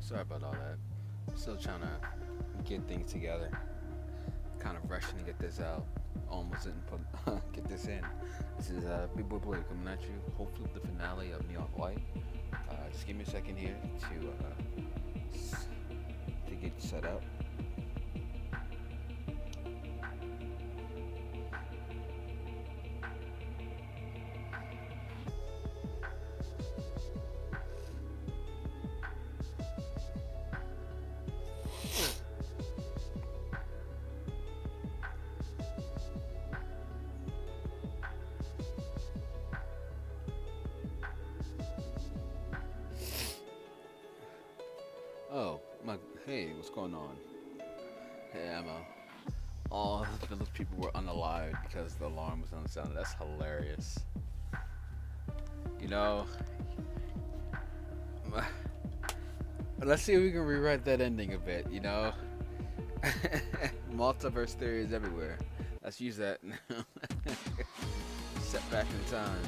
Sorry about all that. Still trying to get things together. Kind of rushing to get this out. Almost didn't put get this in. This is Big Boy Boy coming at you. Hopefully with the finale of Neon White. Just give me a second here to get set up. Oh, hey, what's going on? Hey, Emma. All the village people were unalive because the alarm was unsounded. That's hilarious. You know, let's see if we can rewrite that ending a bit, you know? Multiverse theories everywhere. Let's use that now. Set back in time.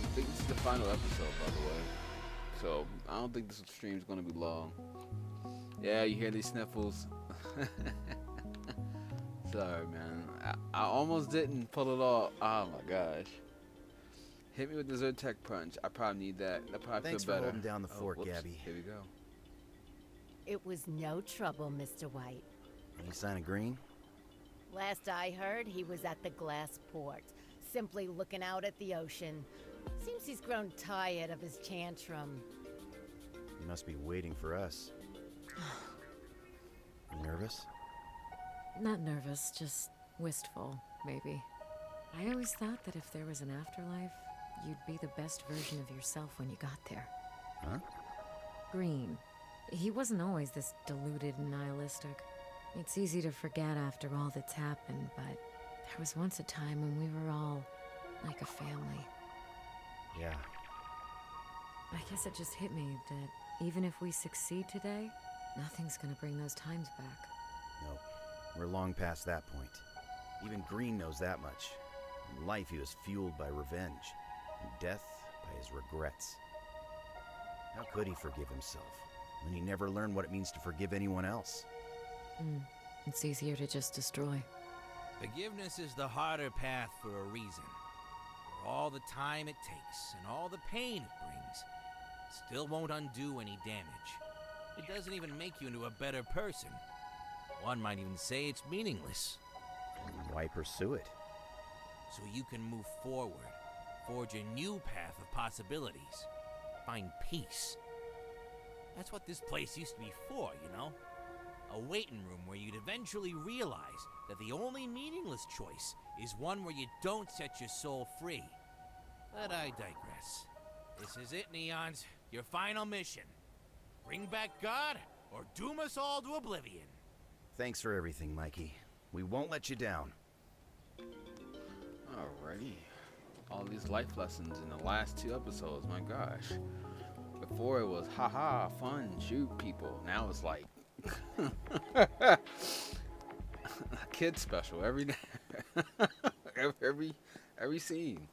I think this is the final episode, by the way. So, I don't think this stream is going to be long. Yeah, you hear these sniffles? Sorry, man. I almost didn't pull it off. Oh my gosh. Hit me with the Zyrtec punch. I probably need that. That probably Thanks feel better. for holding down the fort, whoops. Gabby. Here we go. It was no trouble, Mr. White. Any sign of Green? Last I heard, he was at the glass port, simply looking out at the ocean. Seems he's grown tired of his tantrum. He must be waiting for us. You nervous? Not nervous, just wistful, maybe. I always thought that if there was an afterlife, you'd be the best version of yourself when you got there. Huh? Green. He wasn't always this deluded and nihilistic. It's easy to forget after all that's happened, but there was once a time when we were all like a family. Yeah. I guess it just hit me that even if we succeed today, nothing's gonna bring those times back. Nope. We're long past that point. Even Green knows that much. In life, he was fueled by revenge. In death, by his regrets. How could he forgive himself when he never learned what it means to forgive anyone else? It's easier to just destroy. Forgiveness is the harder path for a reason. For all the time it takes and all the pain it brings, it still won't undo any damage. It doesn't even make you into a better person. One might even say it's meaningless. Why pursue it? So you can move forward, forge a new path of possibilities, find peace. That's what this place used to be for, you know? A waiting room where you'd eventually realize that the only meaningless choice is one where you don't set your soul free. But I digress. This is it, Neons. Your final mission. Bring back God, or doom us all to oblivion. Thanks for everything, Mikey. We won't let you down. Alrighty. All these life lessons in the last 2 episodes, my gosh. Before it was haha, fun, shoot people. Now it's like a kid special every day. every scene.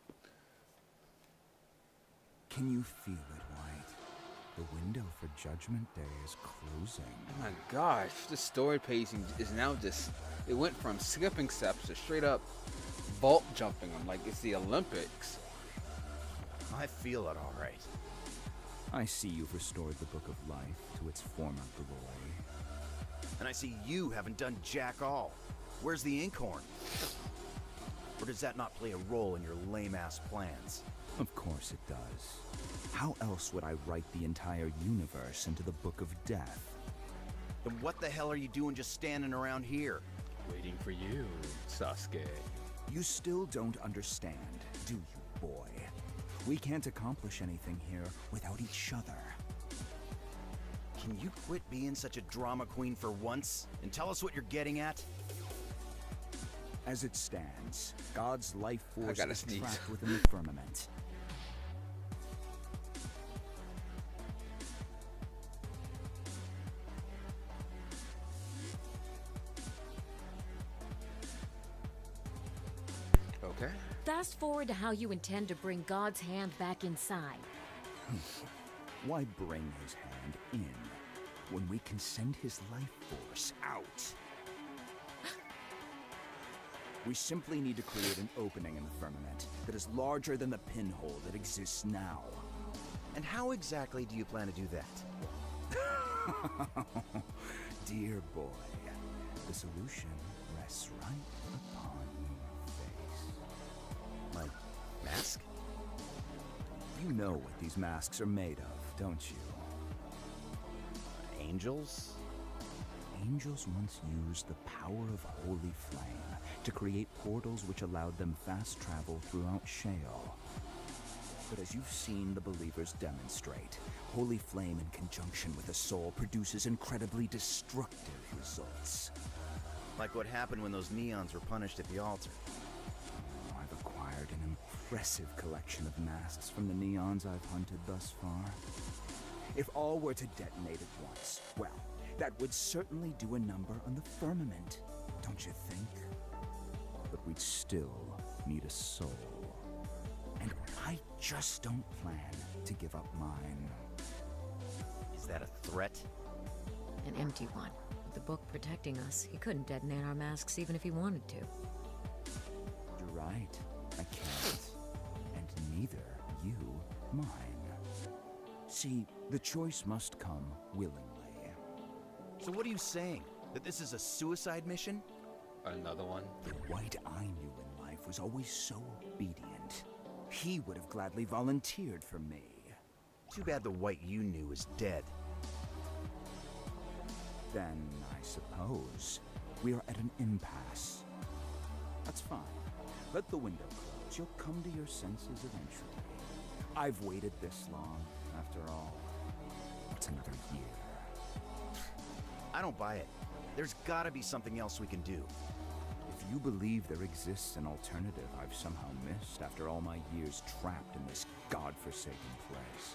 Can you feel it, White? The window for Judgment Day is closing. Oh my gosh, the story pacing is now just, it went from skipping steps to straight up vault jumping them like it's the Olympics. I feel it all right. I see you've restored the Book of Life to its former glory. And I see you haven't done jack all. Where's the inkhorn? Or does that not play a role in your lame-ass plans? Of course it does. How else would I write the entire universe into the Book of Death? Then what the hell are you doing just standing around here? Waiting for you, Sasuke. You still don't understand, do you, boy? We can't accomplish anything here without each other. Can you quit being such a drama queen for once and tell us what you're getting at? As it stands, God's life I force gotta is sneeze. trapped within the firmament. Okay. Fast forward to how you intend to bring God's hand back inside. Why bring his hand in when we can send his life force out? We simply need to create an opening in the firmament that is larger than the pinhole that exists now. And how exactly do you plan to do that? Dear boy, the solution rests right upon your face. My mask? You know what these masks are made of, don't you? Angels? Angels once used the power of holy flame to create portals which allowed them fast travel throughout Sheol. But as you've seen the believers demonstrate, holy flame in conjunction with the soul produces incredibly destructive results. Like what happened when those neons were punished at the altar. I've acquired an impressive collection of masks from the neons I've hunted thus far. If all were to detonate at once, well, that would certainly do a number on the firmament, don't you think? But we'd still need a soul. And I just don't plan to give up mine. Is that a threat? An empty one. With the book protecting us, he couldn't detonate our masks even if he wanted to. You're right, I can't. And neither you mine. See, the choice must come willingly. So what are you saying? That this is a suicide mission? Another one. The White I knew in life was always so obedient. He would have gladly volunteered for me. Too bad the White you knew is dead. Then, I suppose, we are at an impasse. That's fine. Let the window close. You'll come to your senses eventually. I've waited this long, after all. What's another year? I don't buy it. There's gotta be something else we can do. If you believe there exists an alternative I've somehow missed after all my years trapped in this godforsaken place.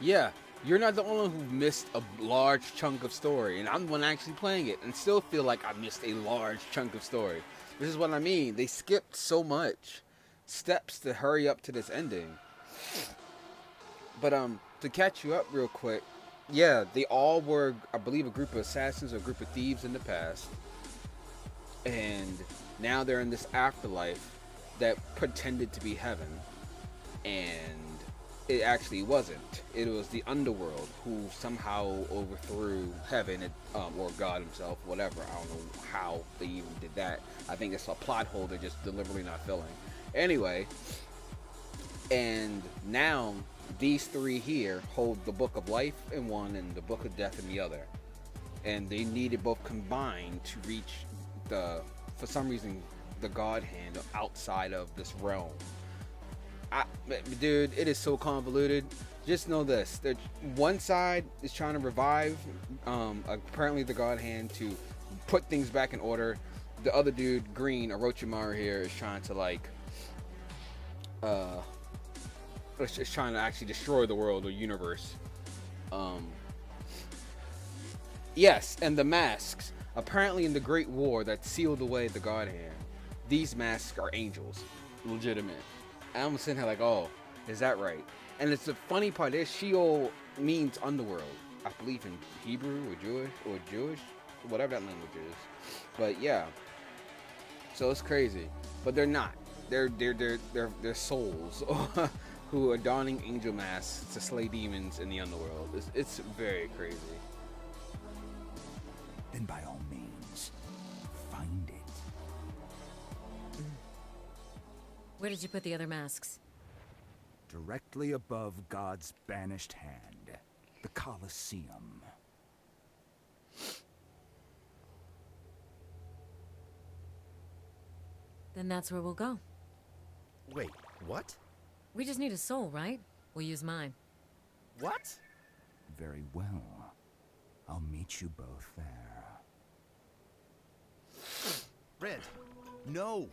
Yeah, you're not the only one who missed a large chunk of story, and I'm the one actually playing it, and still feel like I missed a large chunk of story. This is what I mean. They skipped so much steps to hurry up to this ending. But to catch you up real quick, yeah, they all were, I believe, a group of assassins or a group of thieves in the past, and now they're in this afterlife that pretended to be heaven, and it actually wasn't. It was the underworld who somehow overthrew heaven, or God himself, whatever. I don't know how they even did that. I think it's a plot hole they're just deliberately not filling. Anyway, and now these three here hold the Book of Life in one and the Book of Death in the other. And they needed both combined to reach for some reason, the God hand outside of this realm. Dude, it is so convoluted. Just know this: that one side is trying to revive, apparently the God hand, to put things back in order. The other dude, Green, Orochimaru here, is trying to is trying to actually destroy the world or universe. Yes, and the masks. Apparently, in the Great War that sealed away the God hand, these masks are angels, legitimate. And I'm sitting here like, oh, is that right? And it's the funny part is Sheol means underworld. I believe in Hebrew or Jewish, whatever that language is. But yeah, so it's crazy. But they're not. They're souls who are donning angel masks to slay demons in the underworld. It's very crazy. Then by all means, find it. Where did you put the other masks? Directly above God's banished hand, the Colosseum. Then that's where we'll go. Wait, what? We just need a soul, right? We'll use mine. What? Very well. I'll meet you both there. Red, no!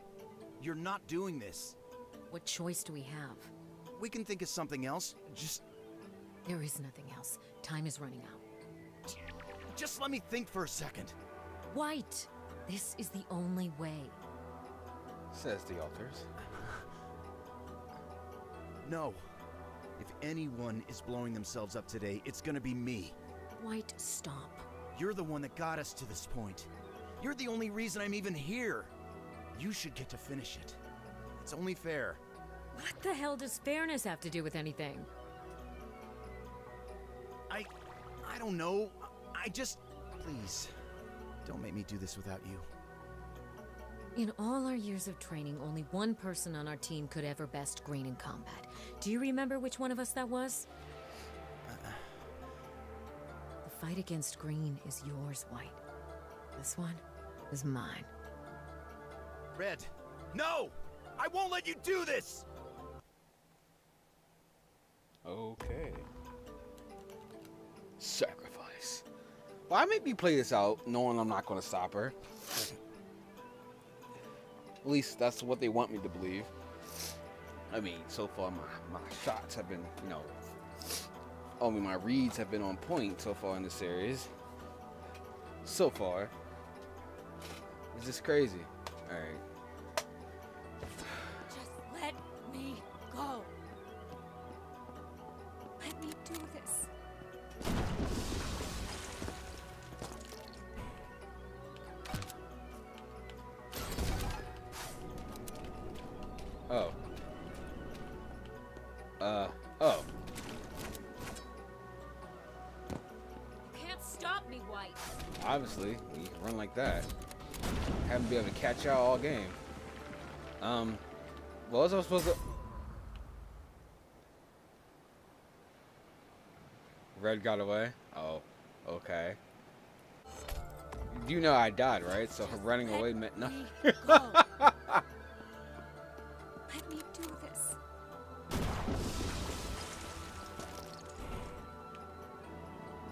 You're not doing this. What choice do we have? We can think of something else. There is nothing else. Time is running out. Just let me think for a second. White! This is the only way. Says the altars. No. If anyone is blowing themselves up today, it's gonna be me. White, stop. You're the one that got us to this point. You're the only reason I'm even here. You should get to finish it. It's only fair. What the hell does fairness have to do with anything? I don't know. I just... Please, don't make me do this without you. In all our years of training, only one person on our team could ever best Green in combat. Do you remember which one of us that was? The fight against Green is yours, White. This one is mine. Red, no! I won't let you do this! Okay. Sacrifice. Why make me play this out knowing I'm not going to stop her? At least that's what they want me to believe. I mean, so far my shots have been, you know, my reads have been on point so far in the series. So far. It's just crazy. Alright. Just let me go. Let me do this. Oh. Oh. You can't stop me, White. Obviously, when you can run like that, haven't been able to catch y'all all game. What was I supposed to... Red got away? Oh, okay. You know I died, right? So her running away meant nothing. Let me do this.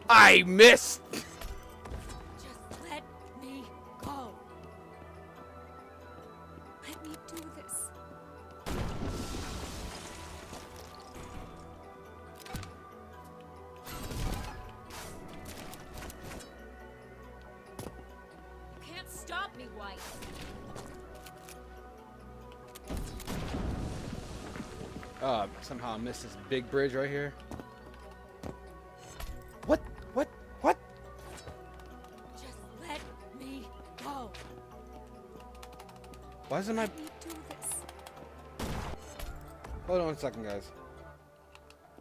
I missed! Just let me go. Let me do this. You can't stop me, White. Somehow I missed this big bridge right here. What? Just let me go. Why isn't my... Let me do this. Hold on a second, guys.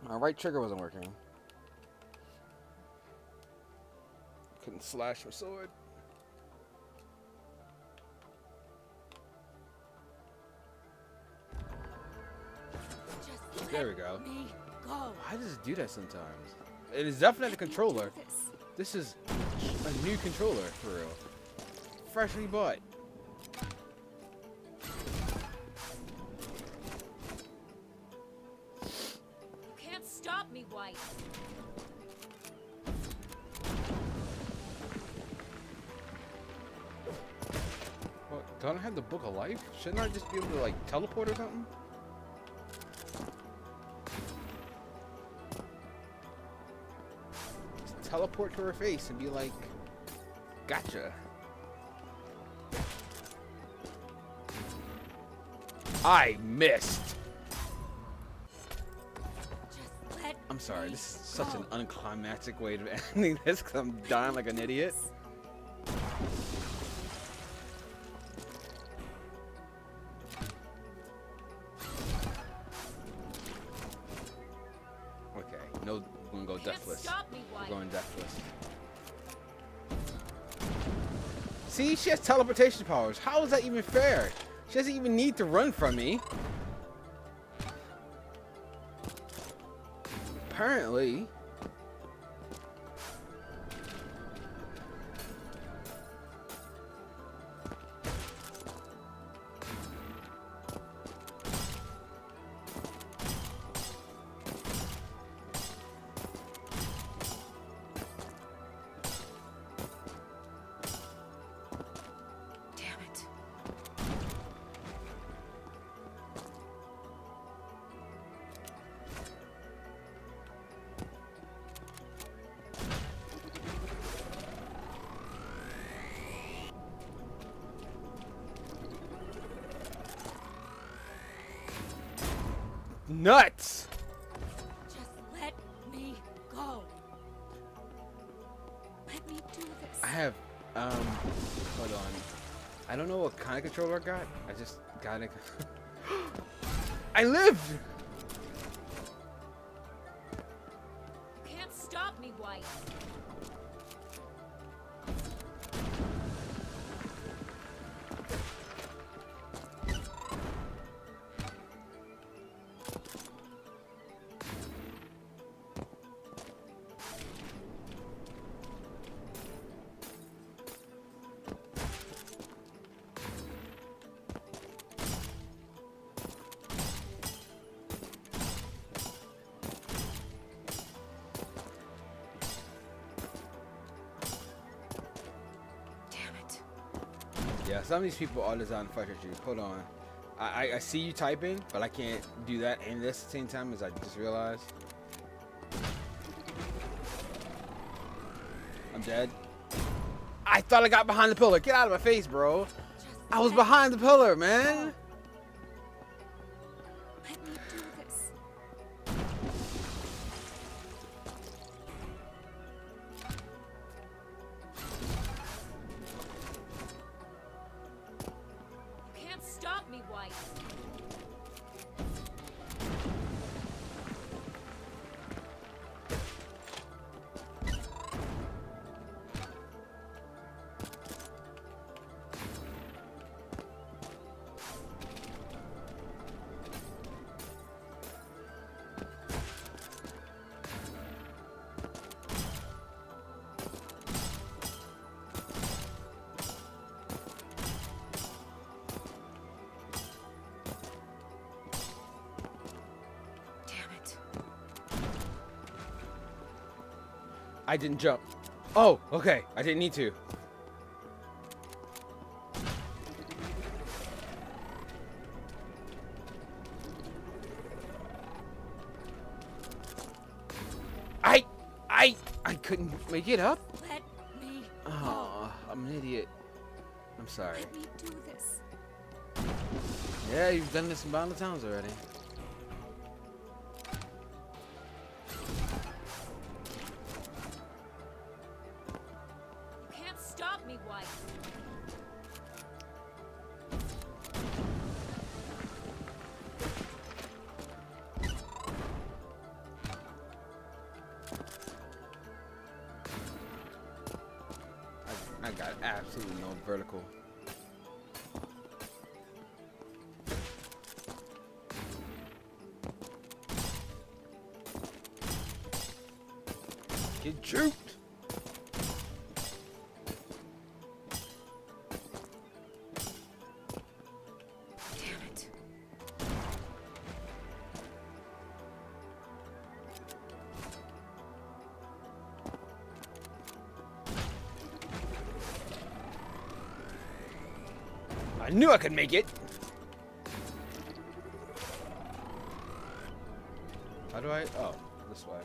My right trigger wasn't working. Couldn't slash my sword. Just There we let go. me go. Why does it do that sometimes? It is definitely the controller. Let me do this. This is a new controller, for real. Freshly bought. You can't stop me, White. What, don't I have the Book of Life? Shouldn't I just be able to, like, teleport or something? Just teleport to her face and be like, gotcha. I missed. Just let I'm sorry, me this is such go. an unclimactic way to ending this because I'm dying like an idiot. Okay, no, we're gonna go Can't deathless. stop me, We're White. going deathless. See, she has teleportation powers. How is that even fair? She doesn't even need to run from me. Apparently. Damn it. Nuts! Hold on. I don't know what kind of controller I got. I just got it. I lived! You can't stop me, White. Yeah, some of these people are designed to fight at you. Hold on. I see you typing, but I can't do that and this at the same time as I just realized. I'm dead. I thought I got behind the pillar. Get out of my face, bro. I was behind the pillar, man. Let me do this. You can't stop me, White. I didn't jump. Oh, okay. I didn't need to. I couldn't make it up. Let me Oh, I'm an idiot. I'm sorry. Let me do this. Yeah, you've done this a bunch of times already. You can't stop me, White. I got absolutely no vertical. Get juked. Damn it. I knew I could make it. How do I? Oh, this way.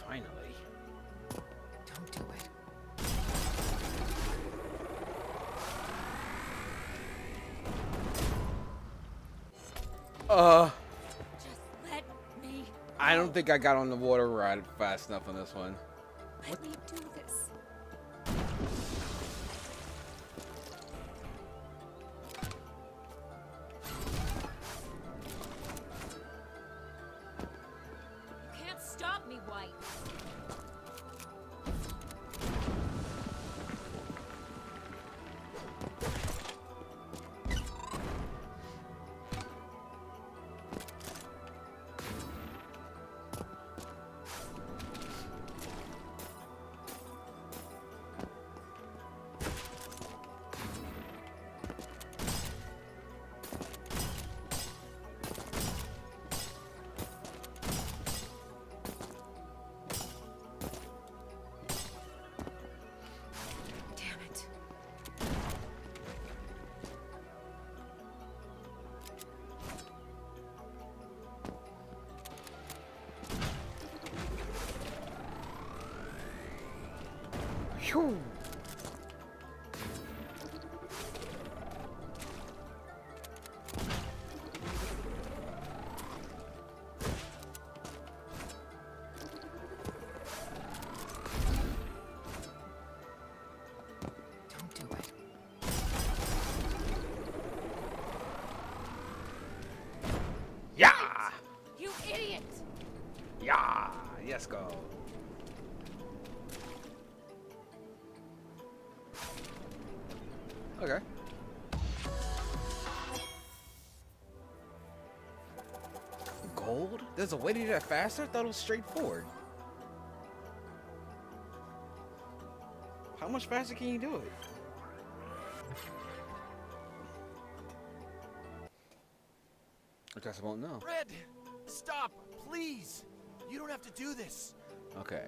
Finally. Don't do it. Just let me. I don't think I got on the water ride fast enough on this one. Let me do this. You can't stop me, White. Damn it. Phew. Yeah! You idiot! Yeah! Yes, go. Okay. Gold? There's a way to do that faster? I thought it was straightforward. How much faster can you do it? I guess I won't know. Red, stop, please. You don't have to do this. Okay.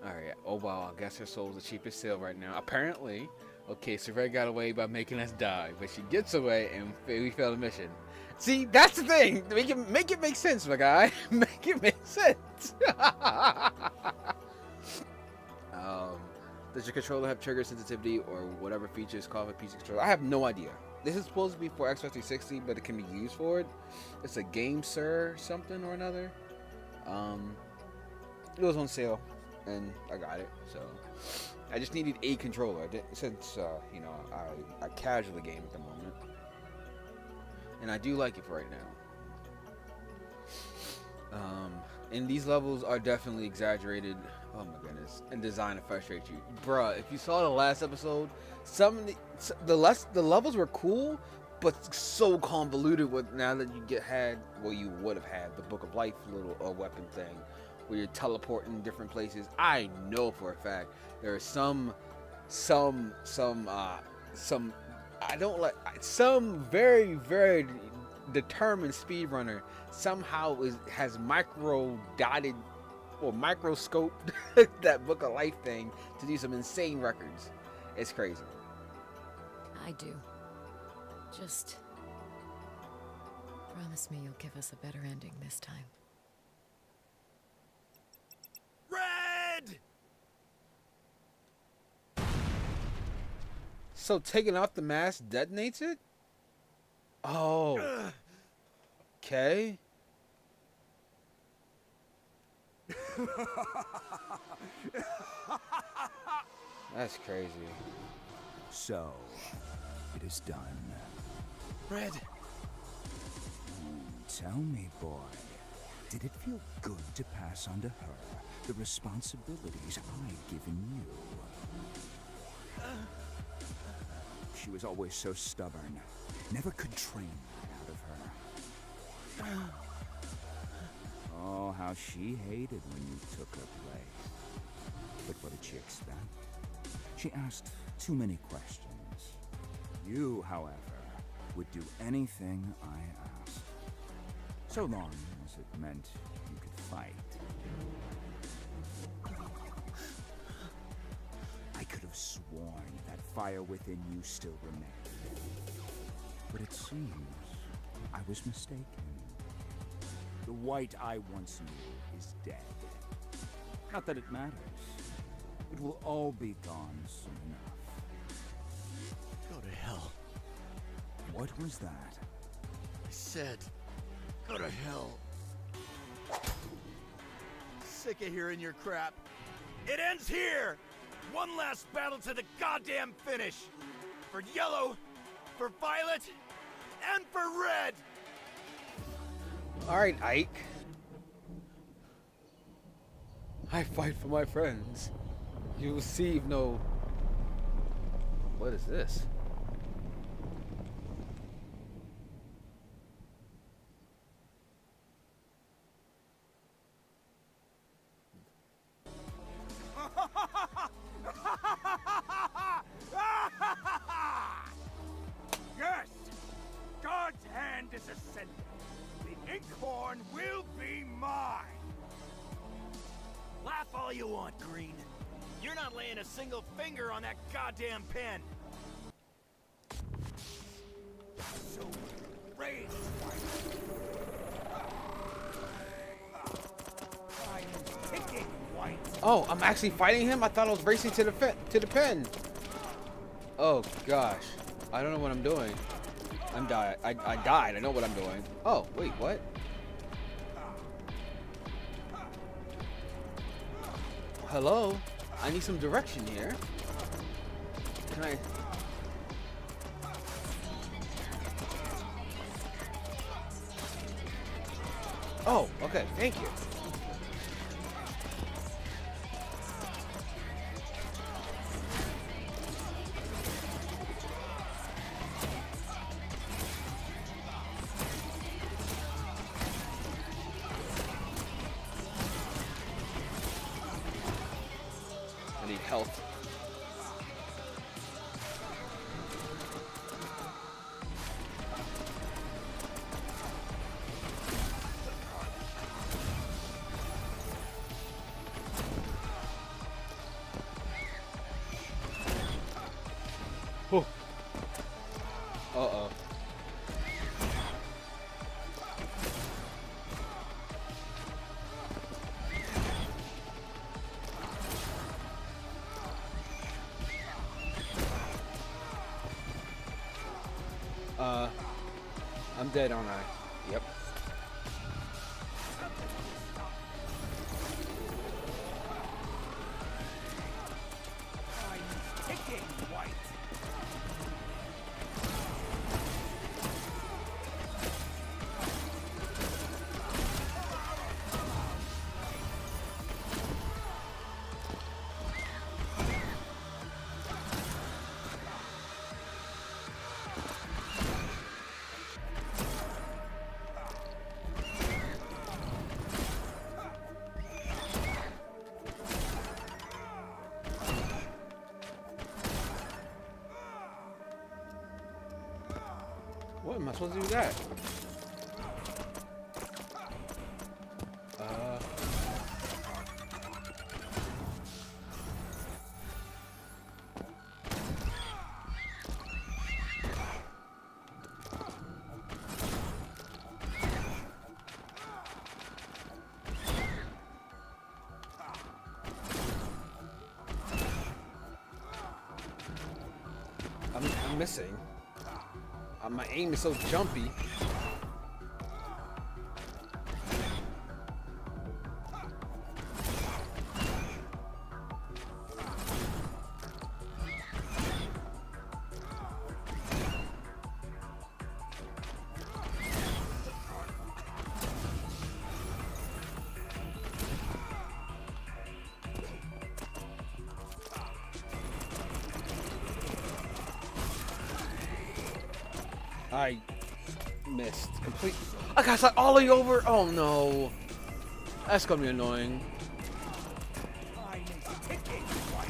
Alright. Oh wow, I guess her soul's the cheapest sale right now. Apparently. Okay, so Red got away by making us die, but she gets away and we failed the mission. See, that's the thing. Make it make sense, my guy. Make it make sense. Does your controller have trigger sensitivity or whatever features call it PC controller? I have no idea. This is supposed to be for Xbox 360, but it can be used for it. It's a Game Sir something or another. It was on sale, and I got it. So I just needed a controller. Since you know, I casually game at the moment, and I do like it for right now. And these levels are definitely exaggerated. Oh my goodness, and designed to frustrate you, bruh. If you saw the last episode, some of the levels were cool, but so convoluted. With now that you you would have had the Book of Life little weapon thing, where you're teleporting different places. I know for a fact there are some very very determined speedrunner somehow has micro dotted or microscoped that Book of Life thing to do some insane records. It's crazy. I do. Just promise me you'll give us a better ending this time. Red! So taking off the mask detonates it? Oh. Okay. That's crazy. So, it is done. Red! Tell me, boy, did it feel good to pass on to her the responsibilities I'd given you? She was always so stubborn. Never could train that out of her. Oh, how she hated when you took her place. But what did she expect? She asked too many questions. You, however, would do anything I asked. So long as it meant you could fight. I could have sworn that fire within you still remained. But it seems I was mistaken. The White I once knew is dead. Not that it matters. It will all be gone soon enough. Go to hell. What was that? I said, go to hell. Sick of hearing your crap. It ends here! One last battle to the goddamn finish! For Yellow, for Violet, and for Red! Alright, Ike. I fight for my friends. You receive no... What is this? Yes! God's hand is ascending. The Inkhorn will be mine! Laugh all you want, Green. You're not laying a single finger on that goddamn pen. So, raise I'm kicking White. Oh, I'm actually fighting him? I thought I was racing to the pen. Oh gosh. I don't know what I'm doing. I died. I know what I'm doing. Oh, wait, what? Hello? I need some direction here. Can I... Oh, okay, thank you. I need health. Oh. Uh-oh. I'm dead, aren't I? Yep. I'm ticking, White. What am I supposed to do with that? I'm missing. My aim is so jumpy. I missed completely. I got that ollie over. Oh no, that's gonna be annoying. I'm ticking, White.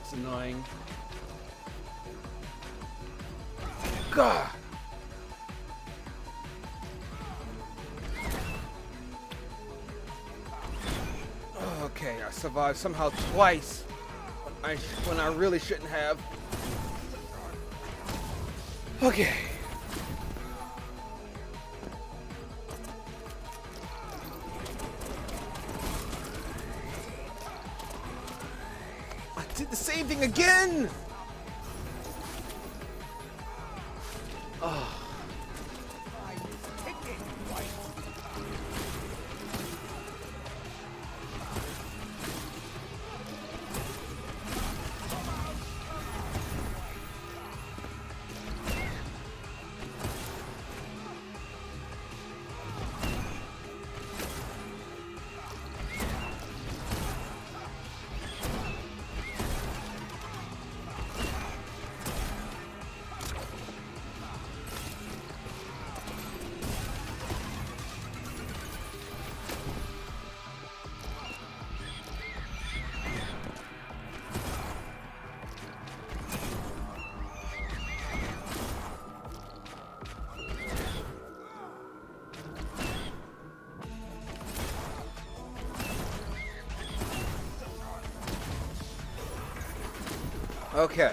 It's annoying. God. Okay, I survived somehow twice. When I really shouldn't have. Okay. I did the same thing again. Oh. I'm ticking, White. Okay.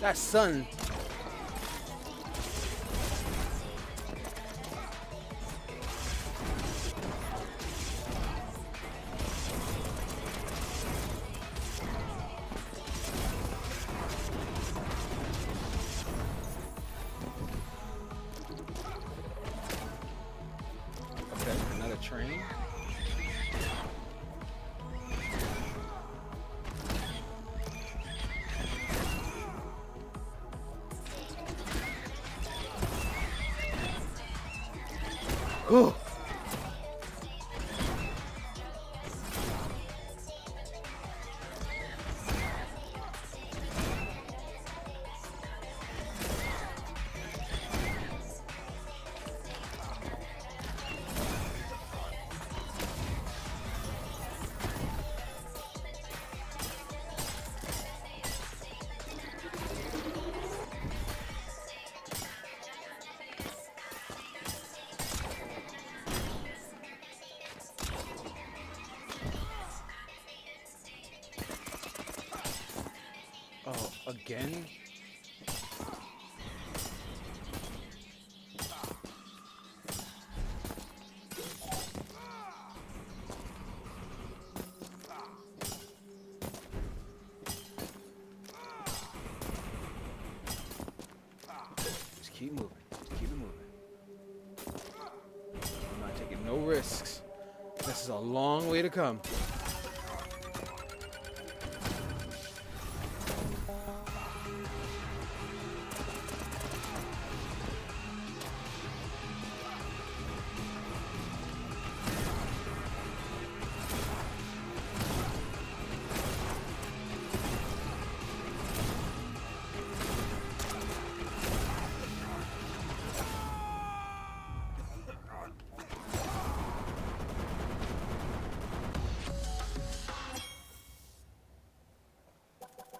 That sun. Okay, another train. Whew. Oh, again? Just keep moving. Keep it moving. I'm not taking no risks. This is a long way to come.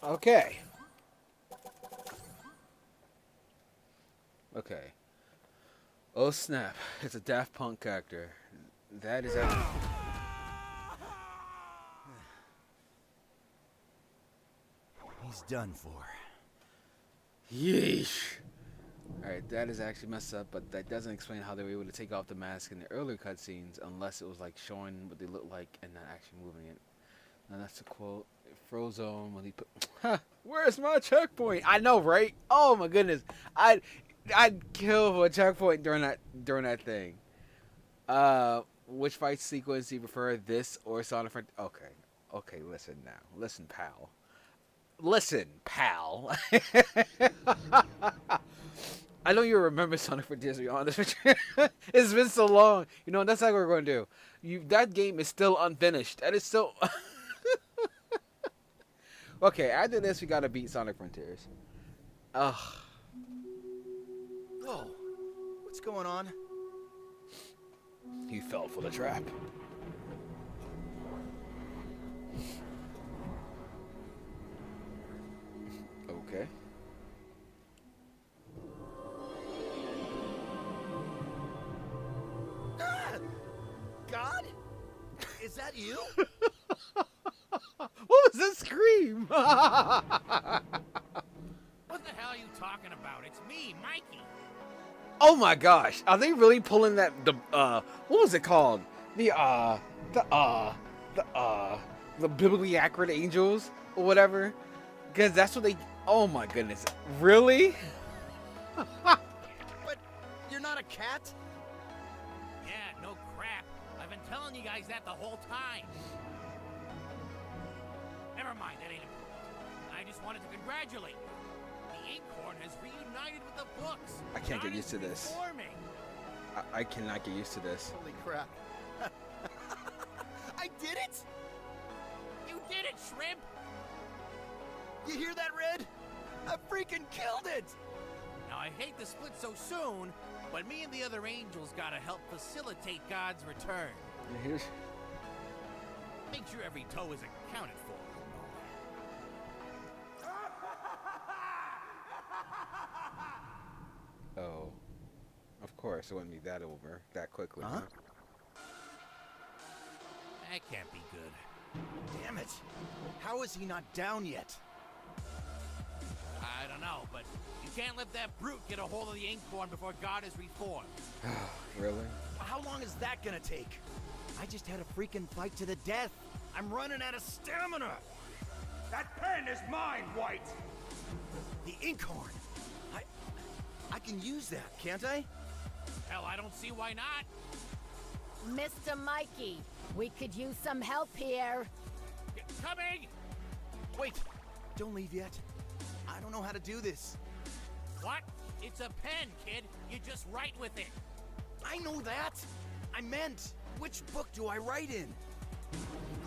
Okay. Okay. Oh snap. It's a Daft Punk character. That is out. He's done for. Yeesh. Alright, that is actually messed up, but that doesn't explain how they were able to take off the mask in the earlier cutscenes unless it was like showing what they look like and not actually moving it. And that's a quote. Frozone when he put, huh, where's my checkpoint? I know, right? Oh my goodness. I'd kill for a checkpoint during that thing. Which fight sequence do you prefer, this or Sonic Frontiers? Okay, listen now. Listen, pal. I know you remember Sonic Frontiers, to be honest with you. It's been so long. You know, that's like what we're going to do. That game is still unfinished. That is still... Okay, after this, we gotta beat Sonic Frontiers. Ugh. Whoa. What's going on? He fell for the trap. Okay. Ah! God? Is that you? What was that scream? What the hell are you talking about? It's me, Mikey. Oh my gosh. Are they really pulling that, what was it called? The biblically accurate angels or whatever? Because that's what they, oh my goodness. Really? But you're not a cat? Yeah, no crap. I've been telling you guys that the whole time. Never mind, that ain't important. I just wanted to congratulate you. The Acorn has reunited with the books. I can't get God used is to this. reforming. I cannot get used to this. Holy crap. I did it! You did it, Shrimp! You hear that, Red? I freaking killed it! Now, I hate to split so soon, but me and the other angels gotta help facilitate God's return. Here's Make sure every toe is accounted for. oh, of course it wouldn't be that over that quickly. Huh? That can't be good. Damn it! How is he not down yet? I don't know, but you can't let that brute get a hold of the Inkhorn before God is reformed. Really? How long is that gonna take? I just had a freaking fight to the death. I'm running out of stamina. That pen is mine, White! The Inkhorn. I can use that, can't I? Hell, I don't see why not. Mr. Mikey, we could use some help here. Coming! Wait, don't leave yet. I don't know how to do this. What? It's a pen, kid. You just write with it. I know that. I meant, which book do I write in?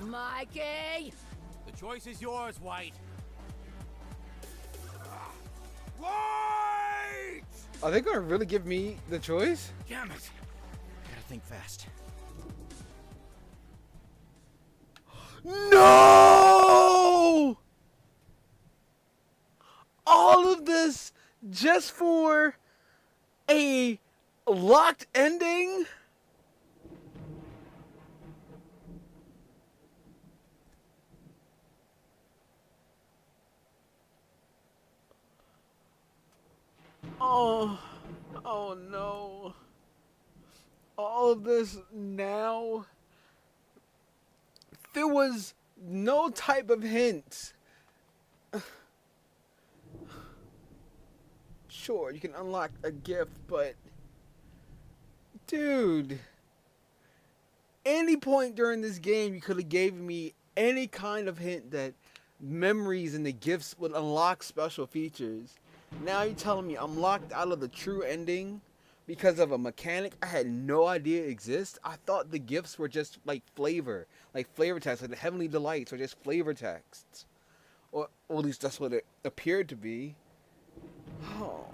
Mikey! The choice is yours, White. White! Are they gonna really give me the choice? Damn it. Gotta think fast. No! All of this just for a locked ending? Oh no. All of this now? There was no type of hint. Sure, you can unlock a gift, but dude, any point during this game you could have given me any kind of hint that memories and the gifts would unlock special features. Now you're telling me I'm locked out of the true ending because of a mechanic I had no idea exists? I thought the gifts were just like flavor texts, like the Heavenly Delights were just flavor texts. Or at least that's what it appeared to be. Oh,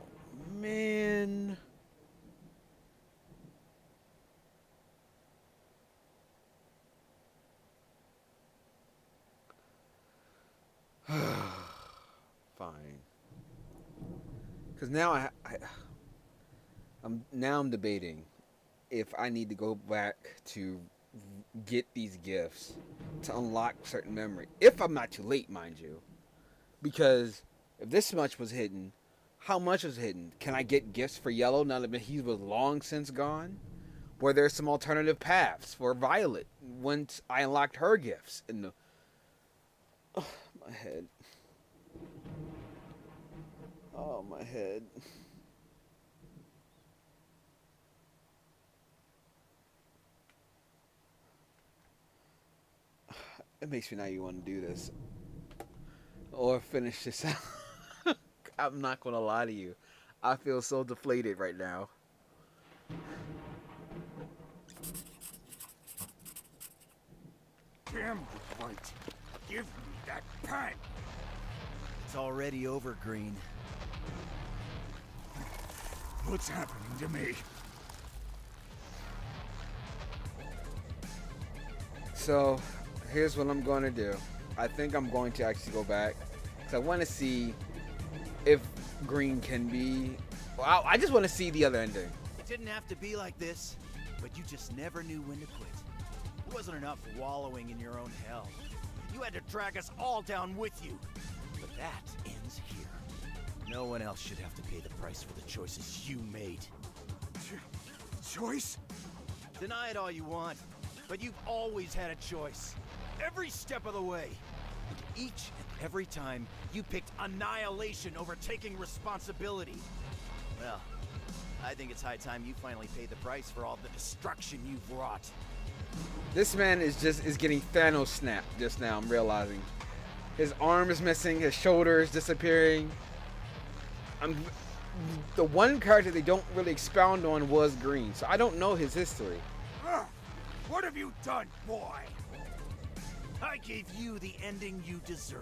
man. Fine. Because now I'm debating if I need to go back to get these gifts to unlock certain memory. If I'm not too late, mind you. Because if this much was hidden, how much was hidden? Can I get gifts for Yellow now that he was long since gone? Were there some alternative paths for Violet once I unlocked her gifts? In the my head. Oh, my head. It makes me not even want to do this. Or finish this out. I'm not going to lie to you. I feel so deflated right now. Damn you, White. Give me that pen! It's already over, Green. What's happening to me? So, here's what I'm going to do. I think I'm going to actually go back. Because I want to see if Green can be... Well, I just want to see the other ending. It didn't have to be like this, but you just never knew when to quit. It wasn't enough wallowing in your own hell. You had to drag us all down with you. But that ends here. No one else should have to pay the price for the choices you made. Choice? Deny it all you want, but you've always had a choice. Every step of the way. And each and every time, you picked annihilation over taking responsibility. Well, I think it's high time you finally pay the price for all the destruction you've wrought. This man is getting Thanos snapped just now, I'm realizing. His arm is missing, his shoulder is disappearing. The one character they don't really expound on was Green, so I don't know his history. What have you done, boy? I gave you the ending you deserve.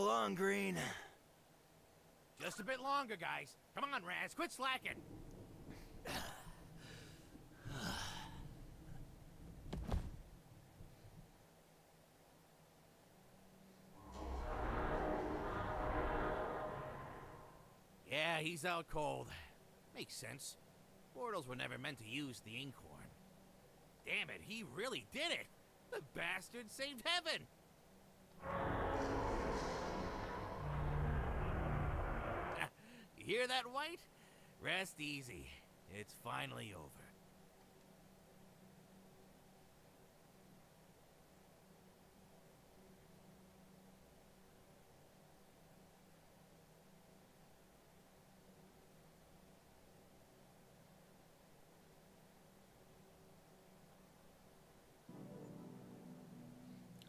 So long, Green. Just a bit longer, guys. Come on, Raz, quit slacking. Yeah, he's out cold. Makes sense. Portals were never meant to use the inkhorn. Damn it, he really did it! The bastard saved heaven! You hear that, White? Rest easy. It's finally over.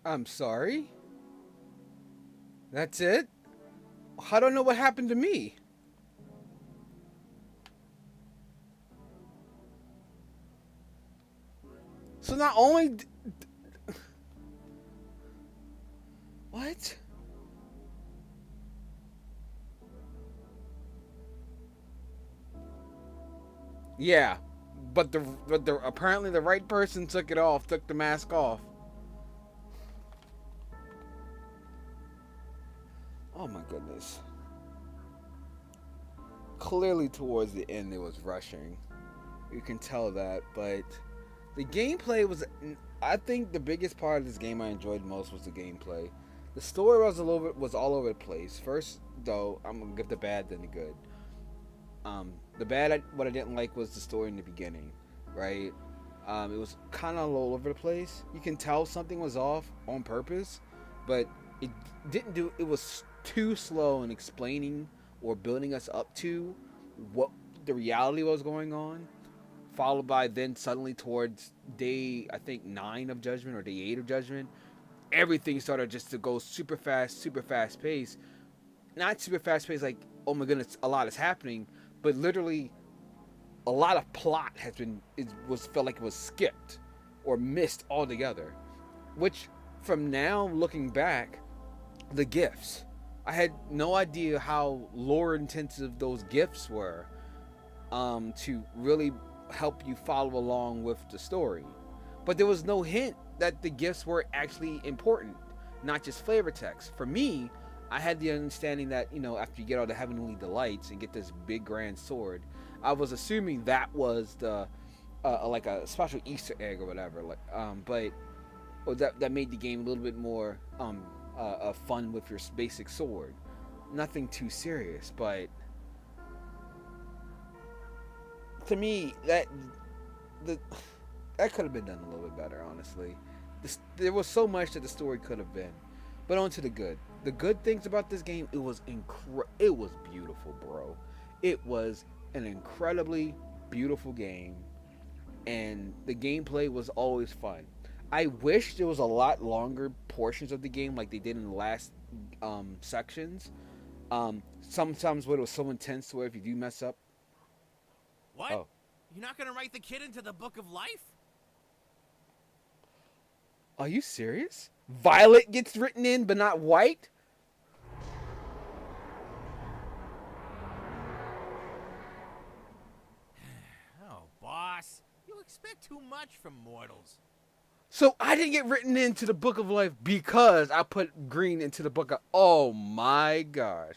I'm sorry? That's it? I don't know what happened to me. So not only... What? Yeah, but the apparently the right person took it off, took the mask off. Oh my goodness. Clearly towards the end it was rushing. You can tell that, but the gameplay was, I think the biggest part of this game I enjoyed most was the gameplay. The story was all over the place. First though, I'm gonna give the bad then the good. The bad, what I didn't like was the story in the beginning, right? It was kind of all over the place. You can tell something was off on purpose, but it didn't do. It was too slow in explaining or building us up to what the reality was going on. Followed by then suddenly towards day, I think 9 of Judgment or day 8 of Judgment, everything started just to go super fast paced. Not super fast paced like, oh my goodness, a lot is happening, but literally a lot of plot felt like it was skipped or missed altogether. Which from now looking back, the gifts, I had no idea how lore intensive those gifts were, to really help you follow along with the story. But there was no hint that the gifts were actually important, not just flavor text. For me, I had the understanding that, you know, after you get all the heavenly delights and get this big grand sword, I was assuming that was the like a special Easter egg or whatever, like but that made the game a little bit more fun with your basic sword. Nothing too serious, but to me that could have been done a little bit better, honestly. There was so much that the story could have been. But on to the good. The good things about this game, it was beautiful, bro. It was an incredibly beautiful game, and the gameplay was always fun. I wish there was a lot longer portions of the game like they did in the last sections. Sometimes where it was so intense where if you do mess up. What? Oh. You're not gonna write the kid into the Book of Life? Are you serious? Violet gets written in, but not White? Oh, boss. You expect too much from mortals. So I didn't get written into the Book of Life because I put Green into the Book of... Oh my gosh.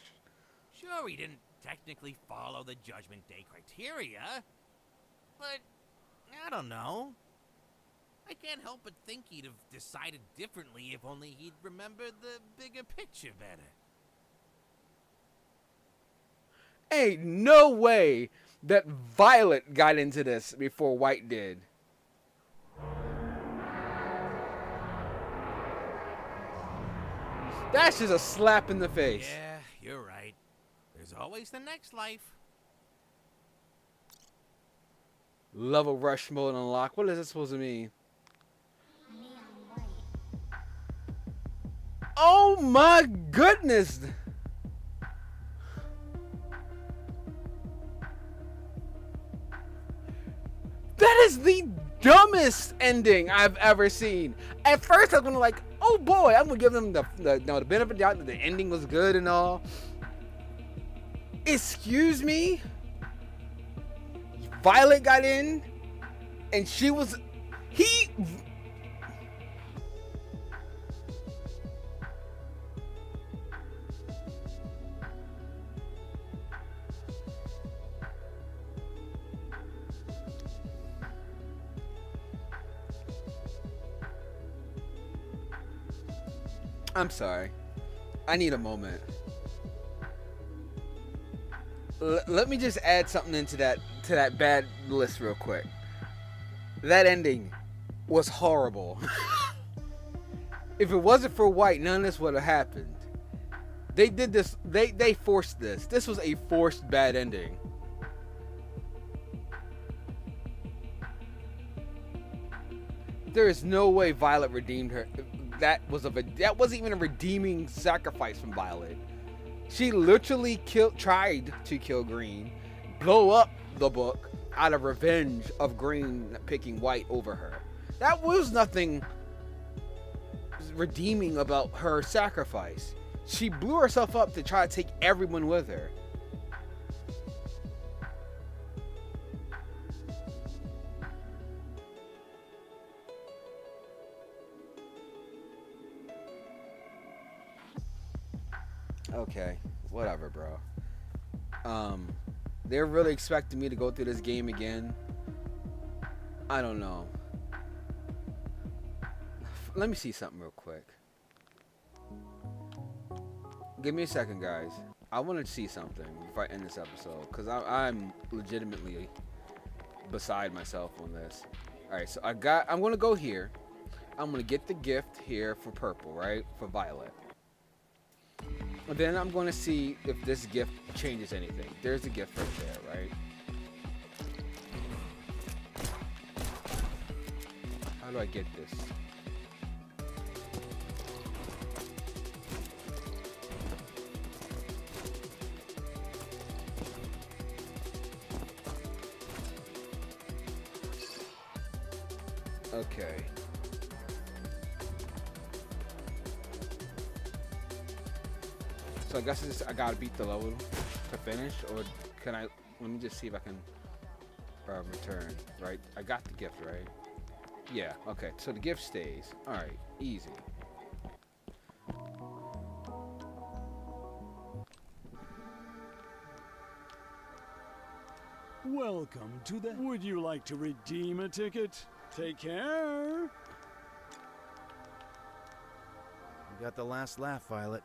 Sure, he didn't technically follow the Judgment Day criteria, but I don't know. I can't help but think he'd have decided differently if only he'd remembered the bigger picture better. Ain't no way that Violet got into this before White did. That's just a slap in the face. Yeah, you're right. There's always the next life. Level rush mode unlocked. What is this supposed to mean? Oh my goodness! That is the dumbest ending I've ever seen. At first I was gonna like, oh boy, I'm gonna give them the benefit of the doubt that the ending was good and all. Excuse me? Violet got in, and he. I'm sorry. I need a moment. Let me just add something into that bad list real quick. That ending was horrible. If it wasn't for White, none of this would have happened. They did this. They forced this. This was a forced bad ending. There is no way Violet redeemed her. That wasn't even a redeeming sacrifice from Violet. She literally tried to kill Green, blow up the book out of revenge of Green picking White over her. That was nothing redeeming about her sacrifice. She blew herself up to try to take everyone with her. Okay, whatever, bro. They're really expecting me to go through this game again. I don't know. Let me see something real quick. Give me a second, guys. I want to see something before I end this episode, because I'm legitimately beside myself on this. Alright, so I'm going to go here. I'm going to get the gift here for purple, right? For Violet. And then I'm going to see if this gift changes anything. There's a gift right there, right? How do I get this? Okay. So I guess I gotta beat the level to finish, or can I? Let me just see if I can return. Right, I got the gift, right? Yeah. Okay. So the gift stays. All right. Easy. Welcome to the... Would you like to redeem a ticket? Take care. You got the last laugh, Violet.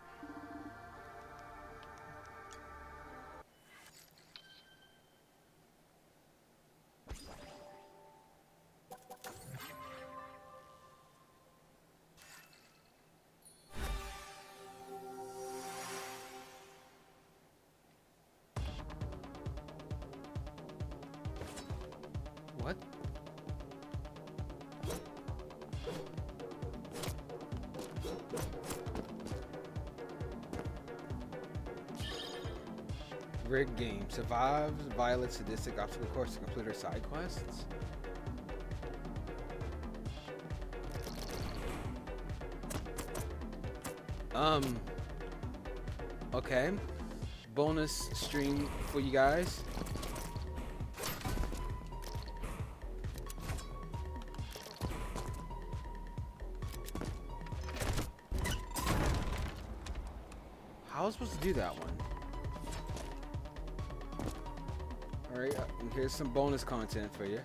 What? Rigged game. Survives Violet's sadistic obstacle course to complete her side quests. Okay. Bonus stream for you guys. How was I supposed to do that one? Alright, and here's some bonus content for you.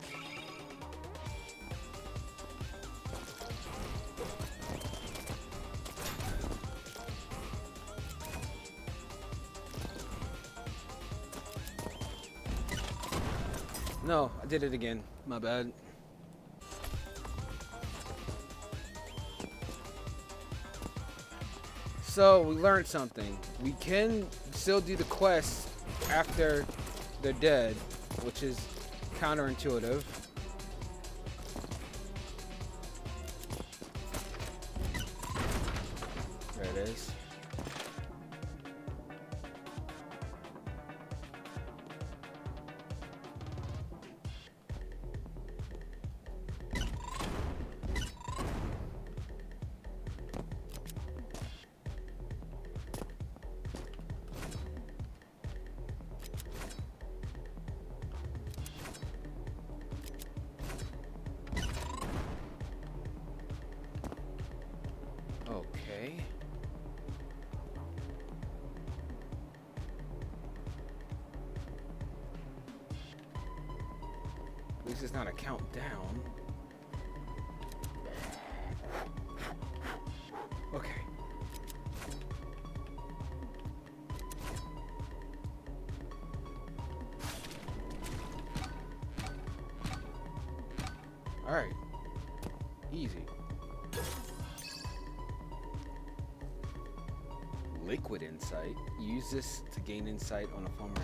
No, I did it again. My bad. So we learned something. We can still do the quests after they're dead, which is counterintuitive. There it is. least it's not a countdown. Okay. Alright. Easy. Liquid insight. Use this to gain insight on a plumber.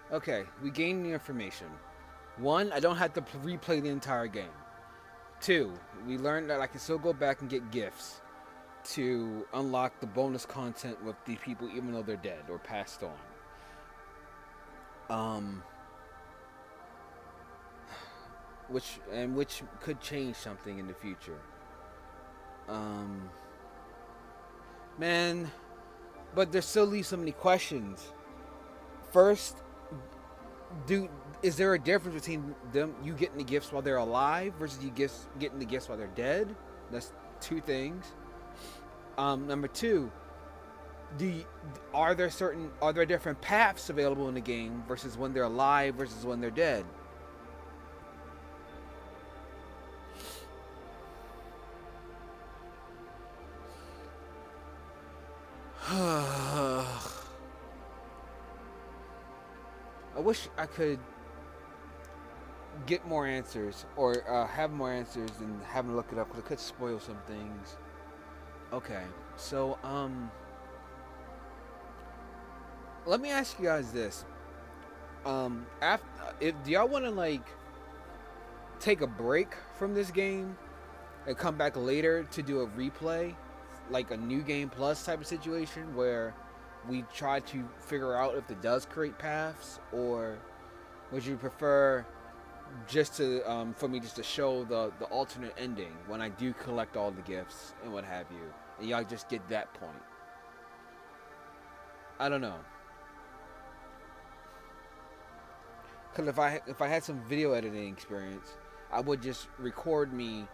Okay, we gained the information. 1, I don't have to replay the entire game. 2, we learned that I can still go back and get gifts to unlock the bonus content with the people even though they're dead or passed on. Which could change something in the future. Man, but there still leaves so many questions. First, is there a difference between you getting the gifts while they're alive versus you getting the gifts while they're dead? That's 2 things. Number 2, are there different paths available in the game versus when they're alive versus when they're dead? I wish I could get more answers or have more answers than having to look it up because it could spoil some things. Okay, so let me ask you guys this. Do y'all want to like take a break from this game and come back later to do a replay, like a new game plus type of situation where we try to figure out if it does create paths, or would you prefer just to for me just to show the alternate ending when I do collect all the gifts and what have you, and y'all just get that point? I don't know, because if I had some video editing experience, I would just record me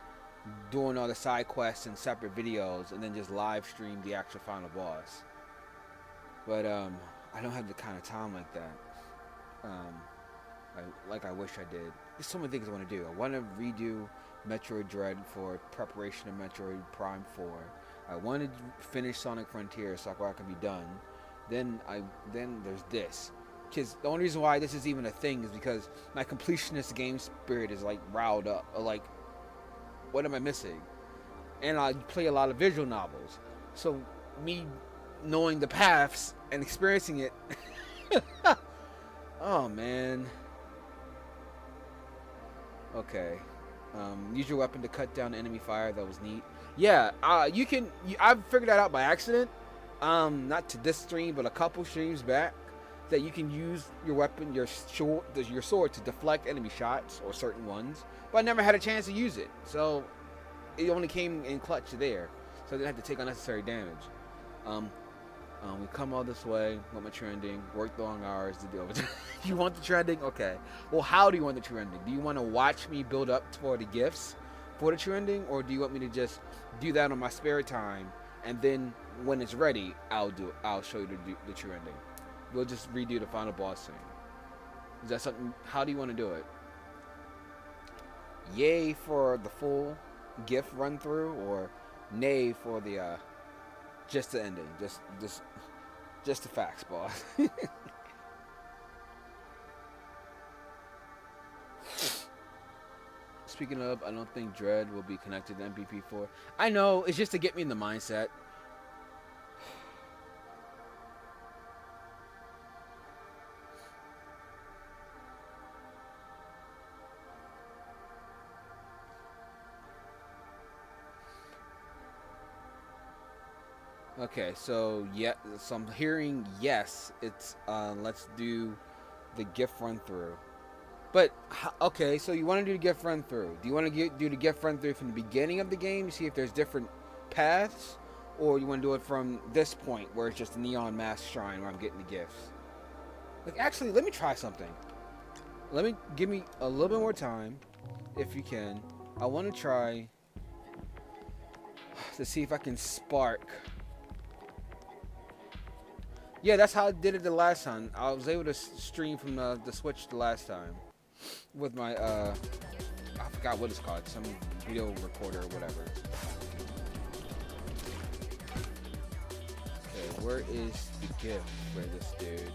doing all the side quests in separate videos and then just live stream the actual final boss. But I don't have the kind of time like that. I wish I did. There's so many things I want to do. I want to redo Metroid Dread for preparation of Metroid Prime 4. I want to finish Sonic Frontier so I can be done. Then there's this. Because the only reason why this is even a thing is because my completionist game spirit is like riled up. Like, what am I missing? And I play a lot of visual novels. So me knowing the paths and experiencing it. Oh man. Okay. Use your weapon to cut down enemy fire. That was neat. Yeah, I figured that out by accident. Not to this stream, but a couple streams back, that you can use your weapon, your sword, to deflect enemy shots or certain ones. But I never had a chance to use it, so it only came in clutch there. So I didn't have to take unnecessary damage. We come all this way, want my trending, work the long hours to do it. You want the trending? Okay. Well, how do you want the trending? Do you want to watch me build up for the gifts for the trending, or do you want me to just do that on my spare time, and then when it's ready, I'll show you the trending. We'll just redo the final boss thing. Is that something? How do you want to do it? Yay for the full gift run through, or nay for the just the ending, just the facts, boss. Speaking of, I don't think Dread will be connected to MP4. I know, it's just to get me in the mindset. Okay, so yeah, so I'm hearing yes. It's let's do the gift run through. But okay, so you want to do the gift run through? Do you want to do the gift run through from the beginning of the game to see if there's different paths, or you want to do it from this point where it's just a neon mask shrine where I'm getting the gifts? Like, actually, let me try something. Give me a little bit more time, if you can. I want to try to see if I can spark. Yeah, that's how I did it the last time. I was able to stream from the Switch the last time with my I forgot what it's called, some video recorder or whatever. Okay, where is the gift for this dude?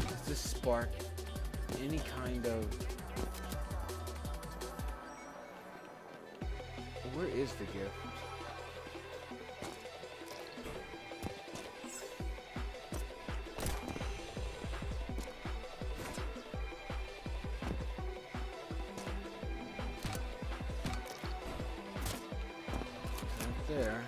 Does this spark any kind of... Where is the gift? There.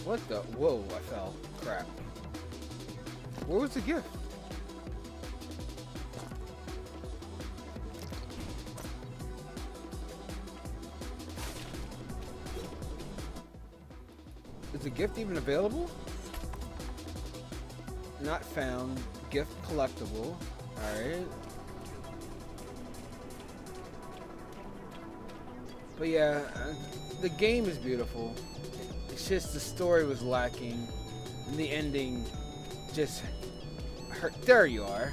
What the? Whoa, I fell. Crap. Where was the gift? Is the gift even available? Not found. Gift collectible. Alright. But yeah, the game is beautiful. It's just the story was lacking. And the ending just hurt. There you are.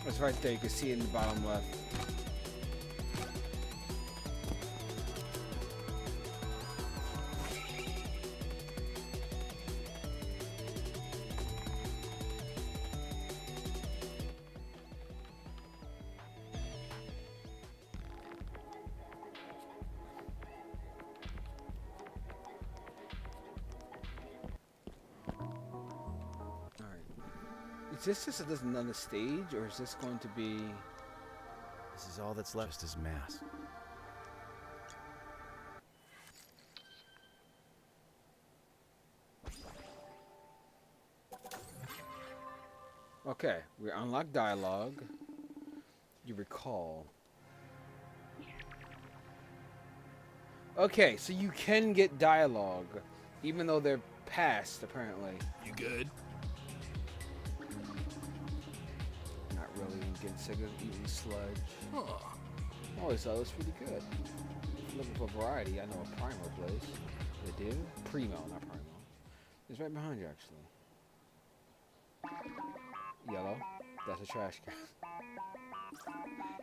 It's right there. You can see it in the bottom left. Is this just another stage, or is this going to be... This is all that's left, is mass. Okay, we unlock dialogue. You recall. Okay, so you can get dialogue, even though they're past, apparently. You good? Not really. I'm getting sick of eating sludge. Huh. I always thought it was pretty good. If you're looking for variety, I know a Primo place. They do? Primo, not Primo. It's right behind you, actually. Yellow. That's a trash can.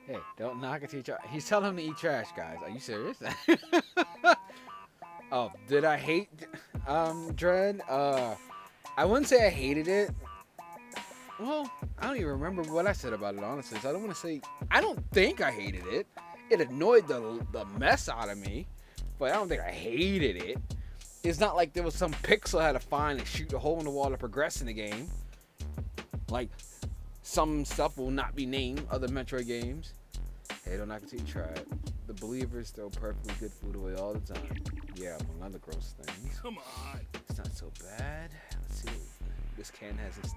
Hey, don't knock it to each other. He's telling him to eat trash, guys. Are you serious? Oh, did I hate Dread? I wouldn't say I hated it. Well, I don't even remember what I said about it, honestly. So I don't want to say... I don't think I hated it. It annoyed the mess out of me. But I don't think I hated it. It's not like there was some pixel I had to find and shoot a hole in the wall to progress in the game. Like, some stuff will not be named, other Metroid games. Hey, don't knock it till you try it. The believers throw perfectly good food away all the time. Yeah, among other gross things. Come on. It's not so bad. Let's see. This can has its...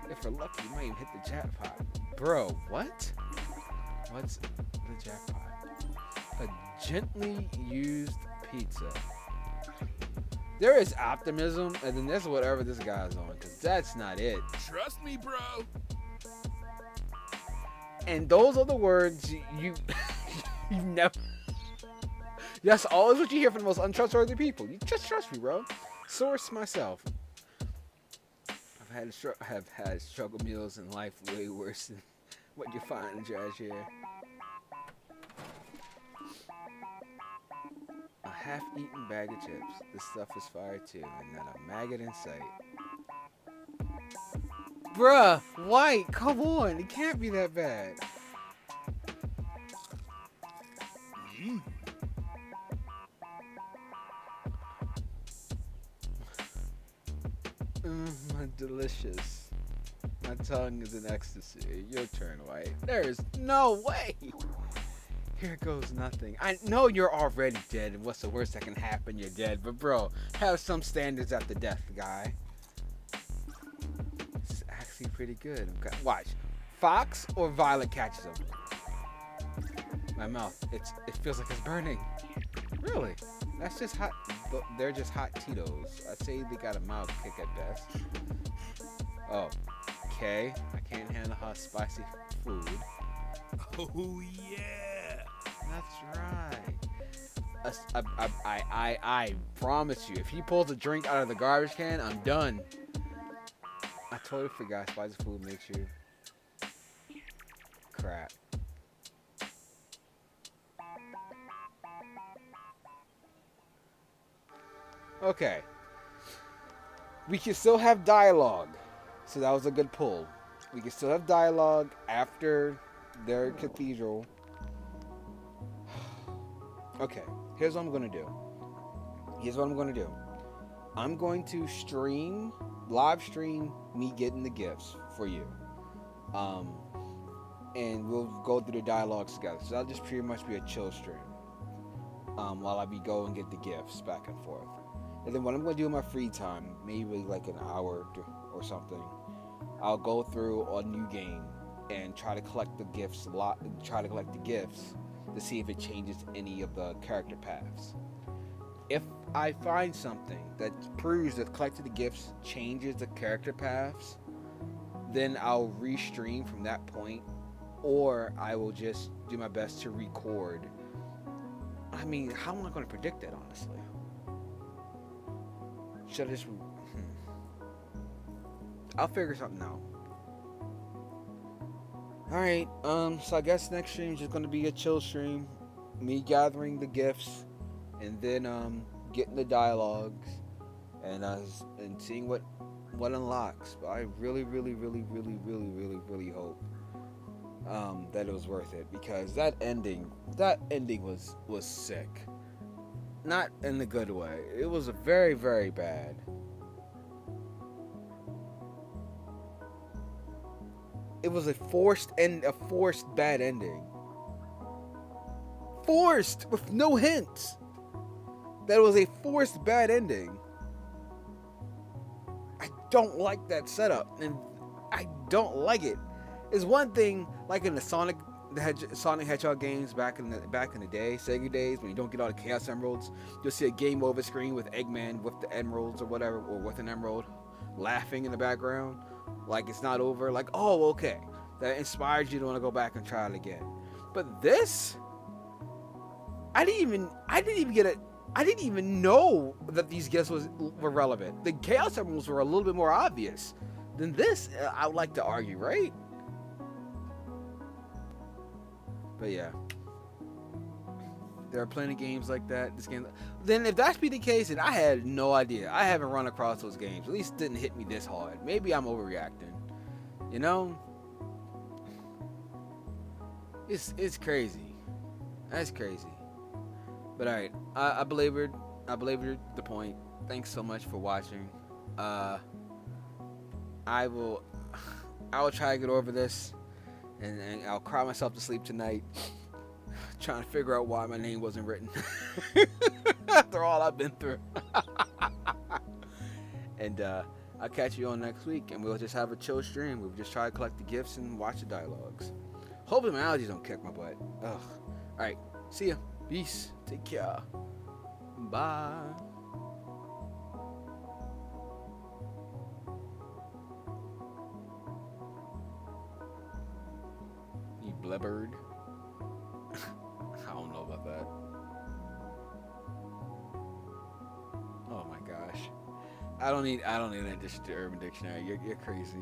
If we're lucky, you might even hit the jackpot. Bro, what? What's the jackpot? A gently used pizza. There is optimism, and then there's whatever this guy's on, because that's not it. Trust me, bro. And those are the words you never... That's always what you hear from the most untrustworthy people. You just trust me, bro. Source myself. I've had struggle meals in life way worse than what you find in trash here. A half-eaten bag of chips. This stuff is fire too, and not a maggot in sight. Bruh, White, come on, it can't be that bad. Delicious. My tongue is in ecstasy. Your turn, White. There is no way. Here goes nothing. I know you're already dead, and what's the worst that can happen? You're dead. But bro, have some standards after death, guy. It's actually pretty good. Okay. Watch. Fox or Violet catches them. My mouth, it feels like it's burning. Really? That's just hot. They're just hot Tito's. I'd say they got a mild kick at best. Oh, okay. I can't handle hot, spicy food. Oh, yeah. That's right. I promise you, if he pulls a drink out of the garbage can, I'm done. I totally forgot spicy food makes you crap. Okay. We can still have dialogue. So that was a good pull. We can still have dialogue after their cathedral. Okay. Here's what I'm going to do. I'm going to live stream me getting the gifts for you. And we'll go through the dialogues together. So that'll just pretty much be a chill stream. While I go and get the gifts back and forth. And then what I'm going to do in my free time, maybe like an hour or something, I'll go through a new game and try to collect the gifts to see if it changes any of the character paths. If I find something that proves that collecting the gifts changes the character paths, then I'll restream from that point, or I will just do my best to record. I mean, how am I going to predict that, honestly? Should I just... I'll figure something out. Alright, so I guess next stream is just going to be a chill stream. Me gathering the gifts, and then getting the dialogues, and seeing what unlocks. But I really hope that it was worth it, because that ending was sick. Not in the good way. It was a very, very bad. It was a forced bad ending. Forced with no hints. That was a forced bad ending. I don't like that setup, and I don't like it. It's one thing like in the Sonic Hedgehog games back in the day, Sega days, when you don't get all the Chaos Emeralds, you'll see a game over screen with Eggman with the emeralds or whatever, or with an emerald, laughing in the background, like it's not over. Like, oh, okay, that inspires you to want to go back and try it again. But this, I didn't even know that these gifts were relevant. The Chaos Emeralds were a little bit more obvious than this. I would like to argue, right? But yeah, there are plenty of games like that. This game. Then if that be the case, then I had no idea. I haven't run across those games. At least it didn't hit me this hard. Maybe I'm overreacting. You know? It's crazy. That's crazy. But alright, I belabored the point. Thanks so much for watching. I will try to get over this. And I'll cry myself to sleep tonight, trying to figure out why my name wasn't written after all I've been through. And I'll catch you on next week, and we'll just have a chill stream. We'll just try to collect the gifts and watch the dialogues. Hopefully my allergies don't kick my butt. Ugh. All right, see ya. Peace. Take care. Bye. Blubbered. I don't know about that. Oh my gosh. I don't need an Urban Dictionary. You're crazy.